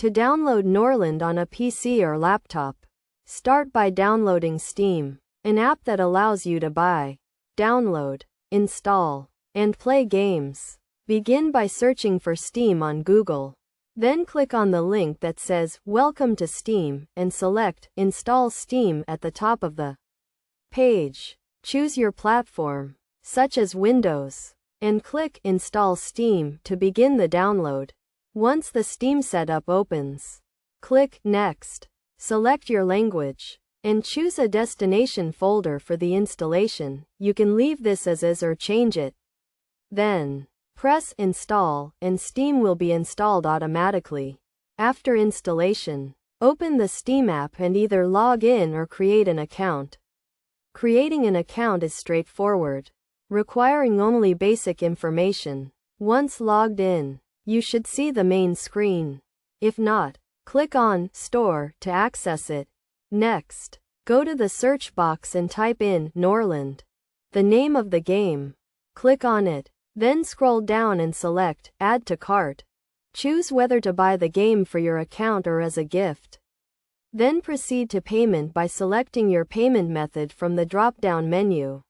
To download Norland on a PC or laptop, start by downloading Steam, an app that allows you to buy, download, install, and play games. Begin by searching for Steam on Google. Then click on the link that says "Welcome to Steam" and select "Install Steam" at the top of the page. Choose your platform, such as Windows, and click "Install Steam" to begin the download. Once the Steam setup opens, click Next. Select your language, and choose a destination folder for the installation. You can leave this as is or change it. Then, press Install, and Steam will be installed automatically. After installation, open the Steam app and either log in or create an account. Creating an account is straightforward, requiring only basic information. Once logged in, you should see the main screen. If not, click on Store to access it. Next, go to the search box and type in Norland, the name of the game. Click on it, then scroll down and select Add to Cart. Choose whether to buy the game for your account or as a gift. Then proceed to payment by selecting your payment method from the drop-down menu.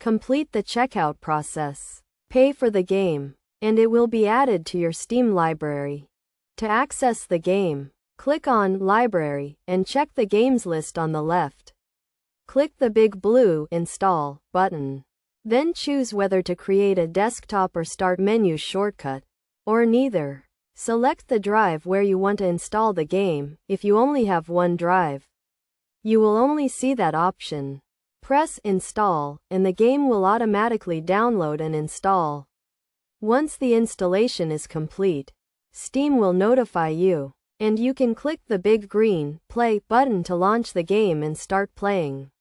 Complete the checkout process. Pay for the game, and it will be added to your Steam library. To access the game, click on Library and check the games list on the left. Click the big blue Install button. Then choose whether to create a desktop or start menu shortcut, or neither. Select the drive where you want to install the game. If you only have one drive, you will only see that option. Press Install, and the game will automatically download and install. Once the installation is complete, Steam will notify you, and you can click the big green Play button to launch the game and start playing.